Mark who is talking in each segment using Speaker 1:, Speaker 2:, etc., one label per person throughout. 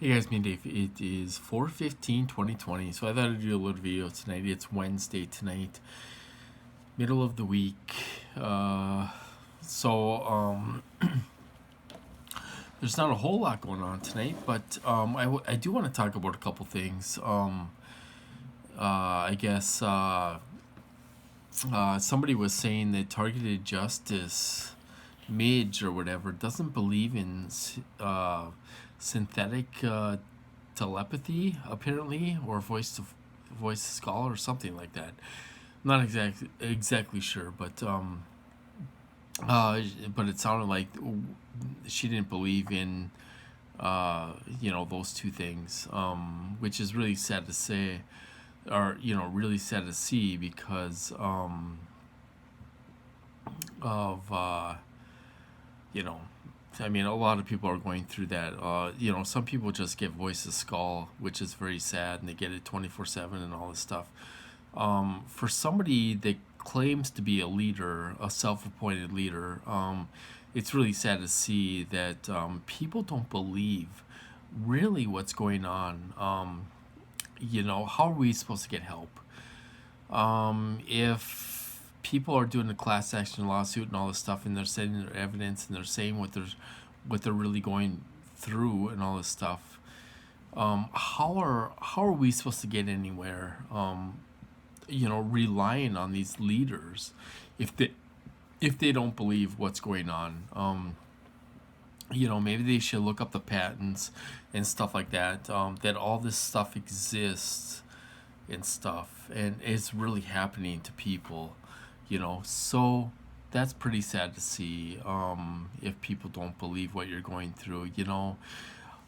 Speaker 1: Hey guys, me and Dave. It is 4/15/2020, so I thought I'd do a little video tonight. It's Wednesday tonight, middle of the week. Uh, so there's not a whole lot going on tonight, but I do want to talk about a couple things. I guess somebody was saying that Targeted Justice, Midge or whatever, doesn't believe in synthetic telepathy, apparently, or voice to skull or something like that. I'm not exactly sure, but it sounded like she didn't believe in those two things, which is really sad to say, or really sad to see because of you know I mean, a lot of people are going through that. Some people just get voice to skull, which is very sad, and they get it 24/7 and all this stuff. For somebody that claims to be a leader, a self-appointed leader, it's really sad to see that people don't believe really what's going on. How are we supposed to get help? If people are doing a class action lawsuit and all this stuff, and they're sending their evidence and they're saying what they're really going through and all this stuff, how are we supposed to get anywhere? Relying on these leaders if they don't believe what's going on. Maybe they should look up the patents and stuff like that. That all this stuff exists and stuff, and it's really happening to people. So that's pretty sad to see. If people don't believe what you're going through,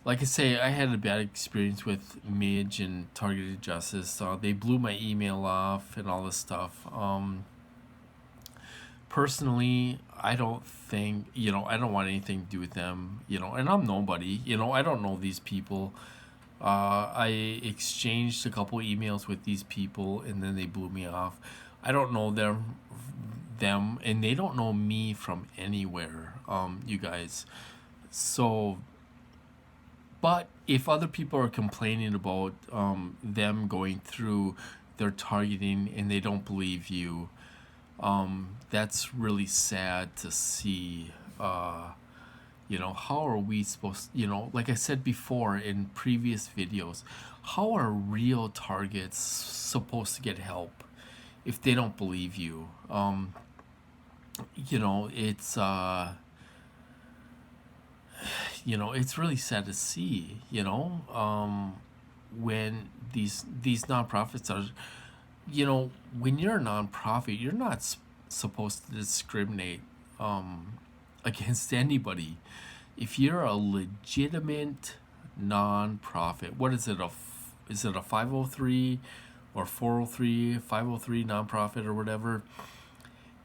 Speaker 1: like I say, I had a bad experience with Midge and Targeted Justice. They blew my email off and all this stuff. Personally, I don't think, I don't want anything to do with them, and I'm nobody, I don't know these people. I exchanged a couple emails with these people and then they blew me off. I don't know them, and they don't know me from anywhere, you guys. So, but if other people are complaining about them going through their targeting and they don't believe you, that's really sad to see. How are we supposed, like I said before in previous videos, how are real targets supposed to get help if they don't believe you? It's it's really sad to see, when these nonprofits are, when you're a nonprofit, you're not supposed to discriminate against anybody. If you're a legitimate nonprofit, what is it? Is it a 503 or 403, 503 nonprofit or whatever?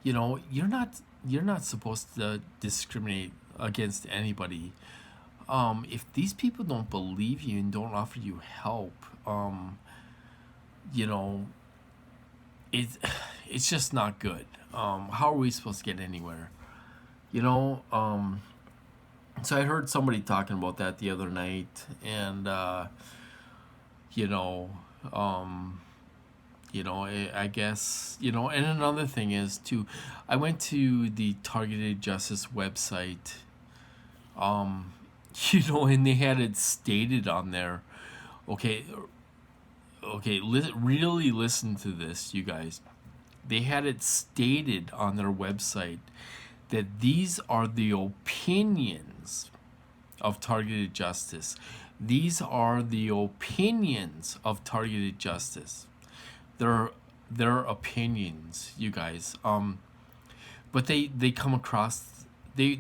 Speaker 1: You're not supposed to discriminate against anybody. If these people don't believe you and don't offer you help, you know, it's it's just not good. How are we supposed to get anywhere? You know, so I heard somebody talking about that the other night, and you know, um, I guess, and another thing is too, I went to the Targeted Justice website, um, and they had it stated on there. Okay, okay, really listen to this, you guys. They had it stated on their website that these are the opinions of Targeted Justice. These are the opinions of Targeted Justice. Their opinions, you guys. But they come across, they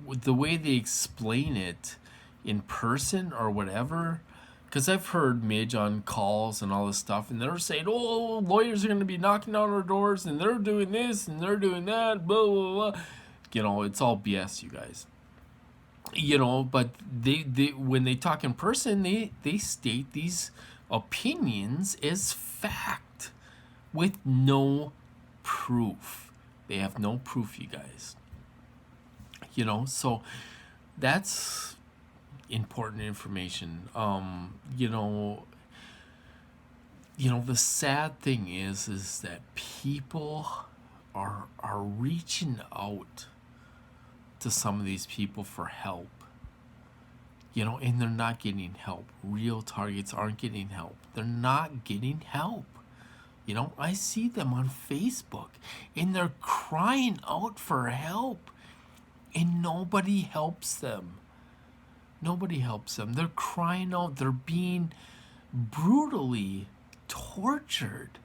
Speaker 1: the way they explain it in person or whatever. Because I've heard Midge on calls and all this stuff, and they're saying, "Oh, lawyers are going to be knocking on our doors, and they're doing this and they're doing that." Blah blah blah. It's all BS, you guys. But they when they talk in person, they state these opinions as fact with no proof. They have no proof, you guys. So that's important information. The sad thing is that people are reaching out to some of these people for help. And they're not getting help. Real targets aren't getting help. They're not getting help. I see them on Facebook and they're crying out for help and nobody helps them. Nobody helps them. They're crying out. They're being brutally tortured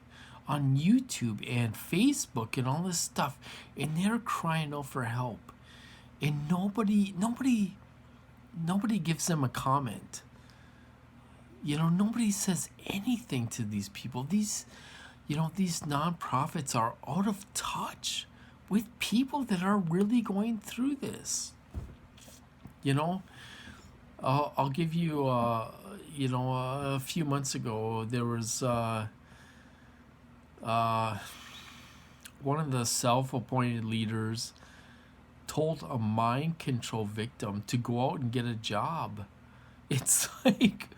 Speaker 1: on YouTube and Facebook and all this stuff, and they're crying out for help. And nobody gives them a comment. Nobody says anything to these people. These nonprofits are out of touch with people that are really going through this. I'll give you, a few months ago, there was one of the self-appointed leaders told a mind control victim to go out and get a job. It's like,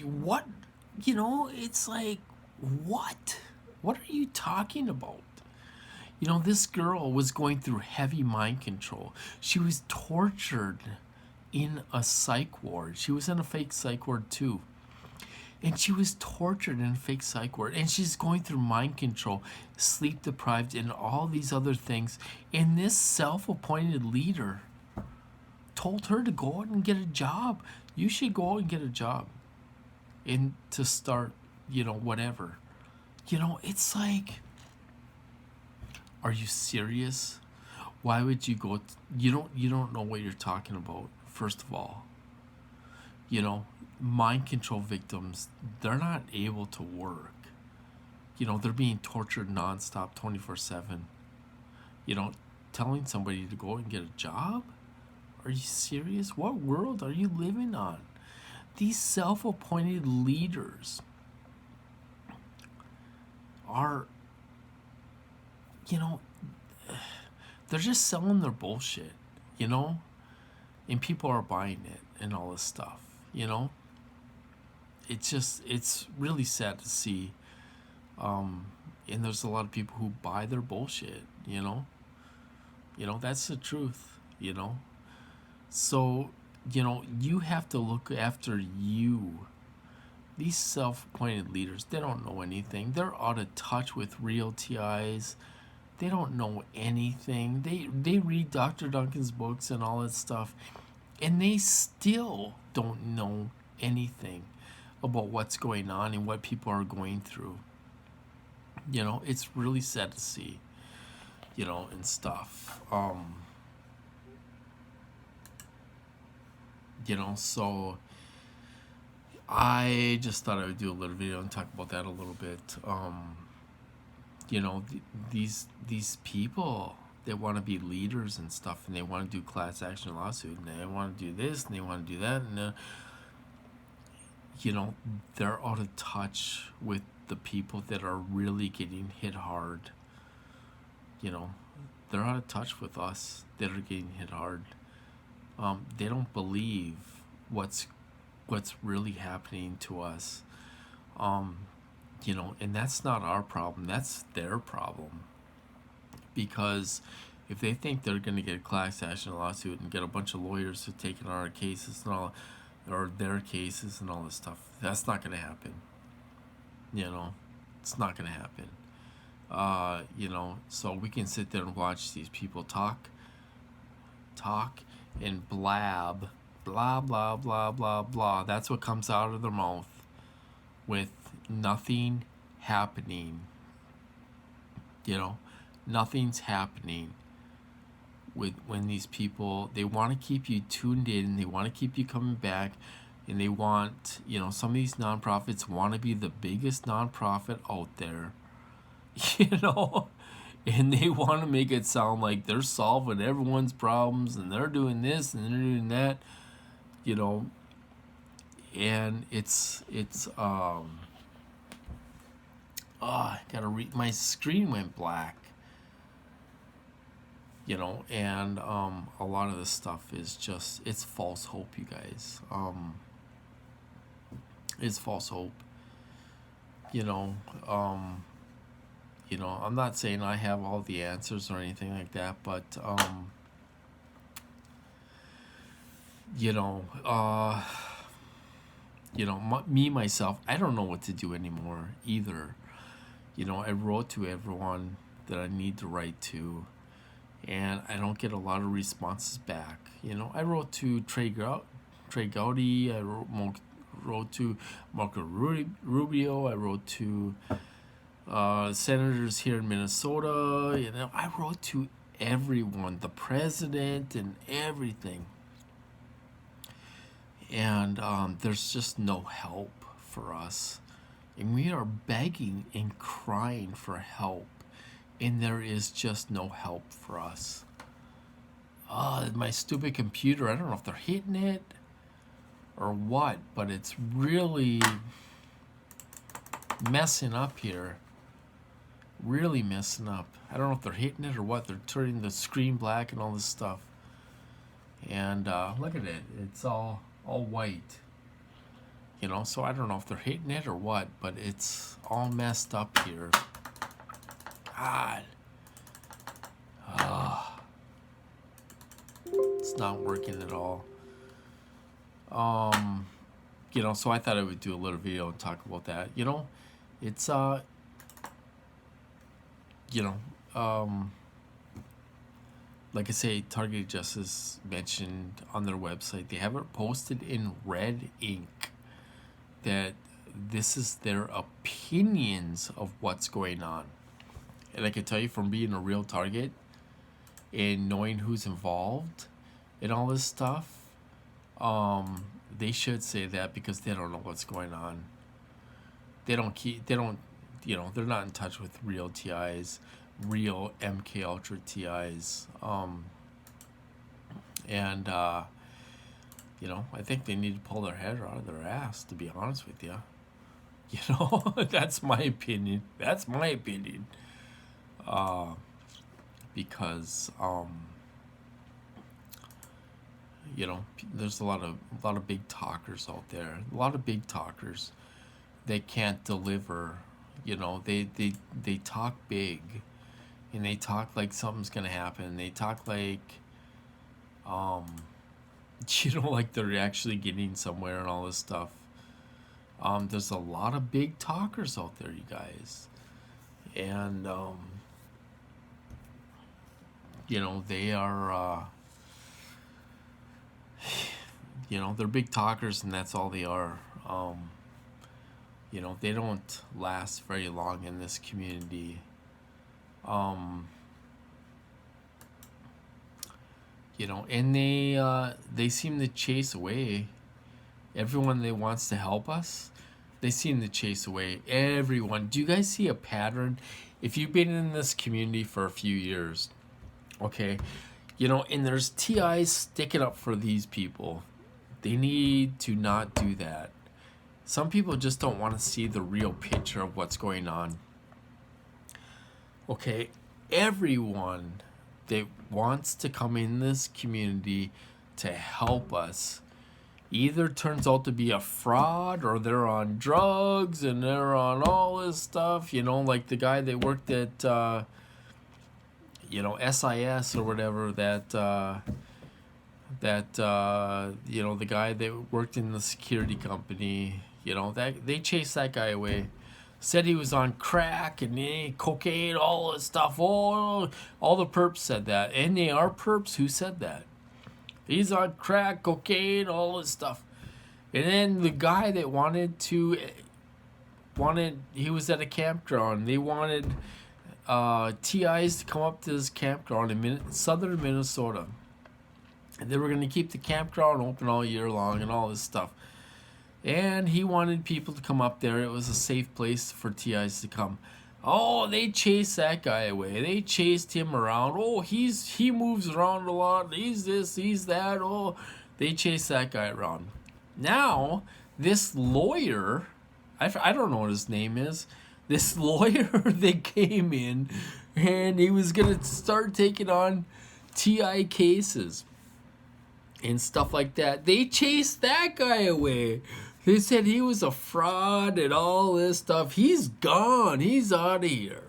Speaker 1: what? It's like, what? What are you talking about? This girl was going through heavy mind control. She was tortured in a psych ward. She was in a fake psych ward too. And she was tortured in a fake psych ward. And she's going through mind control, sleep deprived, and all these other things. And this self-appointed leader told her to go out and get a job. You should go out and get a job. And to start, whatever. It's like, are you serious? Why would you go? You don't know what you're talking about. First of all, mind control victims, they're not able to work. They're being tortured nonstop, 24/7. Telling somebody to go and get a job? Are you serious? What world are you living on? These self-appointed leaders are, they're just selling their bullshit, and people are buying it and all this stuff, it's really sad to see, and there's a lot of people who buy their bullshit, that's the truth, so, you have to look after you. These self-appointed leaders, they don't know anything. They're out of touch with real TIs. They don't know anything. They read Dr. Duncan's books and all that stuff, and they still don't know anything about what's going on and what people are going through. It's really sad to see, and stuff. So I just thought I would do a little video and talk about that a little bit. These people, they want to be leaders and stuff, and they want to do class action lawsuit, and they want to do this, and they want to do that, and they're out of touch with the people that are really getting hit hard. They're out of touch with us that are getting hit hard. They don't believe what's really happening to us. And that's not our problem, that's their problem. Because if they think they're going to get a class action lawsuit and get a bunch of lawyers to take in our cases and all, or their cases and all this stuff, that's not going to happen. It's not going to happen. So we can sit there and watch these people talk and blab, blah, blah, blah, blah, blah. That's what comes out of their mouth with nothing happening. Nothing's happening when these people, they want to keep you tuned in, they want to keep you coming back, and they want, some of these nonprofits want to be the biggest nonprofit out there, and they want to make it sound like they're solving everyone's problems and they're doing this and they're doing that, and I gotta read, my screen went black. And a lot of this stuff is just, it's false hope, you guys. It's false hope. You know, um, I'm not saying I have all the answers or anything like that, but you know, uh, me myself, I don't know what to do anymore either. I wrote to everyone that I need to write to, and I don't get a lot of responses back. I wrote to Trey Gowdy. I wrote to Marco Rubio. I wrote to senators here in Minnesota. I wrote to everyone, the president, and everything. And there's just no help for us. And we are begging and crying for help. And there is just no help for us. My stupid computer, I don't know if they're hitting it or what, but it's really messing up here. Really messing up. I don't know if they're hitting it or what. They're turning the screen black and all this stuff. And look at it. It's all white. So I don't know if they're hitting it or what, but it's all messed up here. God. It's not working at all. So I thought I would do a little video and talk about that. It's like I say, Targeted Justice mentioned on their website, they have it posted in red ink that this is their opinions of what's going on. And I can tell you from being a real target and knowing who's involved and all this stuff, they should say that because they don't know what's going on. They're not in touch with real TIs, real MK Ultra TIs. I think they need to pull their head out of their ass, to be honest with you. That's my opinion. Because there's a lot of big talkers out there. A lot of big talkers. They can't deliver. They talk big, and they talk like something's gonna happen. They talk like like they're actually getting somewhere and all this stuff. There's a lot of big talkers out there, you guys, and they are they're big talkers, and that's all they are. They don't last very long in this community. And they seem to chase away everyone that wants to help us. They seem to chase away everyone. Do you guys see a pattern? If you've been in this community for a few years, okay, and there's TIs sticking up for these people. They need to not do that. Some people just don't want to see the real picture of what's going on. Okay, everyone that wants to come in this community to help us either turns out to be a fraud, or they're on drugs and they're on all this stuff, like the guy that worked at SIS or whatever, the guy that worked in the security company, that they chased that guy away. Said he was on crack and cocaine, all this stuff. All the perps said that. And they are perps who said that. He's on crack, cocaine, all this stuff. And then the guy that he was at a campground. They wanted TIs to come up to this campground in southern Minnesota. And they were going to keep the campground open all year long and all this stuff. And he wanted people to come up there. It was a safe place for TIs to come. Oh, they chased that guy away. They chased him around. Oh, he moves around a lot. He's this, he's that. Oh, they chased that guy around. Now, this lawyer, I don't know what his name is. This lawyer that came in, and he was going to start taking on TI cases and stuff like that. They chased that guy away. They said he was a fraud and all this stuff. He's gone. He's out of here.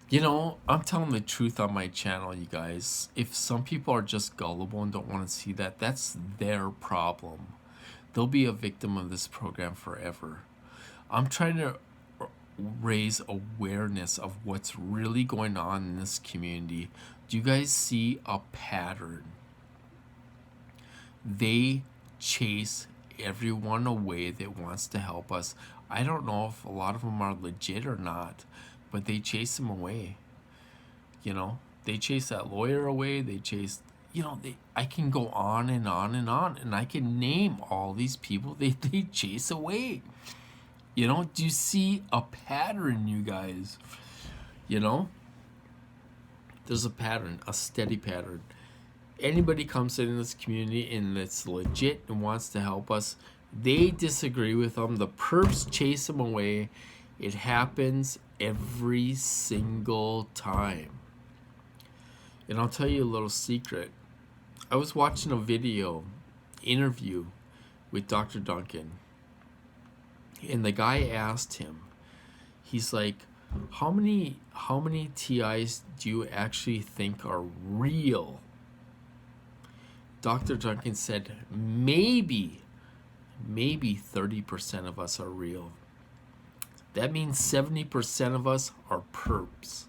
Speaker 1: You know, I'm telling the truth on my channel, you guys. If some people are just gullible and don't want to see that, that's their problem. They'll be a victim of this program forever. I'm trying to raise awareness of what's really going on in this community. Do you guys see a pattern? They chase everyone away that wants to help us. I don't know if a lot of them are legit or not, but they chase them away. You know, they chase that lawyer away. They chase, you know, I can go on and on and on, and I can name all these people they chase away. You know, do you see a pattern, you guys? You know, there's a pattern, a steady pattern. Anybody comes in this community and that's legit and wants to help us, they disagree with them. The perps chase them away. It happens every single time. And I'll tell you a little secret. I was watching a interview with Dr. Duncan. And the guy asked him, he's like, how many TIs do you actually think are real? Dr. Duncan said, maybe 30% of us are real. That means 70% of us are perps.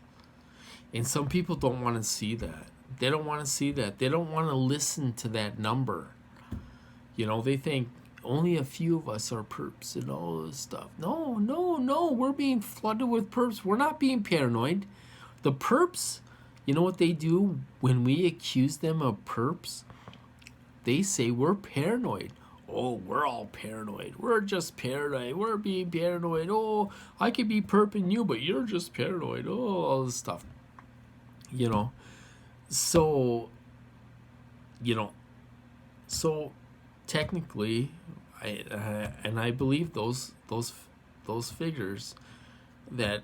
Speaker 1: And some people don't want to see that. They don't want to see that. They don't want to listen to that number. You know, they think only a few of us are perps and all this stuff. No. We're being flooded with perps. We're not being paranoid. The perps, you know what they do when we accuse them of perps? They say we're paranoid. Oh, we're all paranoid. We're just paranoid. We're being paranoid. Oh, I could be perping you, but you're just paranoid. Oh, all this stuff. You know, so technically, I believe those figures that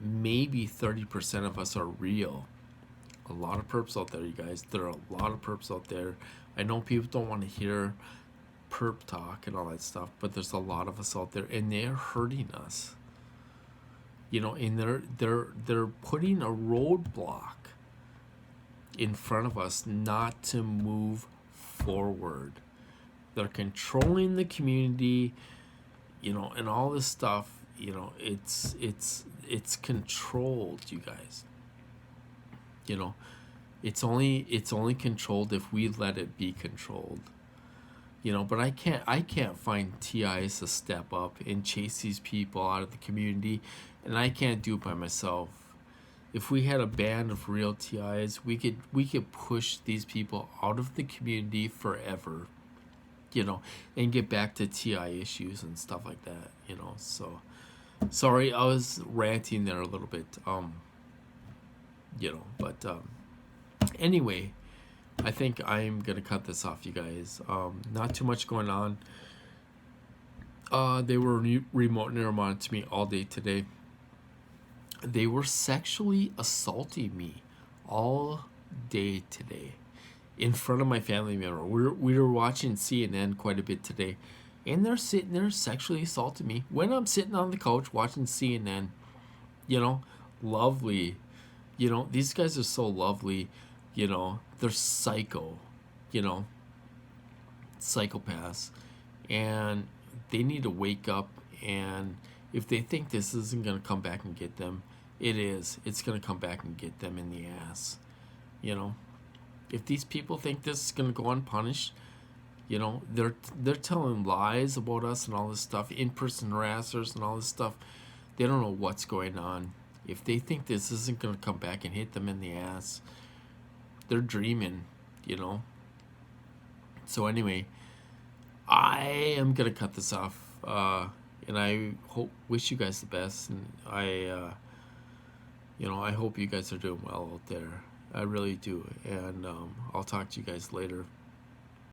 Speaker 1: maybe 30% of us are real. A lot of perps out there, you guys. There are a lot of perps out there. I know people don't want to hear perp talk and all that stuff, but there's a lot of us out there, and they're hurting us. You know, and they're putting a roadblock in front of us not to move forward. They're controlling the community, you know, and all this stuff. You know, it's controlled, you guys. You know, it's only controlled if we let it be controlled. You know, but I can't find TIs to step up and chase these people out of the community, and I can't do it by myself. If we had a band of real TIs, we could push these people out of the community forever, you know, and get back to TI issues and stuff like that, you know. So sorry, I was ranting there a little bit, you know, but anyway, I think I'm gonna cut this off, you guys. Not too much going on. They were remote neuromonitoring me all day today. They were sexually assaulting me all day today in front of my family member. We were watching CNN quite a bit today, and they're sitting there sexually assaulting me when I'm sitting on the couch watching CNN. You know, lovely. You know, these guys are so lovely. You know, they're psycho. You know, psychopaths, and they need to wake up. And if they think this isn't going to come back and get them, it is. It's going to come back and get them in the ass. You know, if these people think this is going to go unpunished, you know, they're telling lies about us and all this stuff, in-person harassers and all this stuff. They don't know what's going on. If they think this isn't going to come back and hit them in the ass, they're dreaming, you know. So anyway, I am going to cut this off. And I wish you guys the best, and I hope you guys are doing well out there. I really do, and I'll talk to you guys later.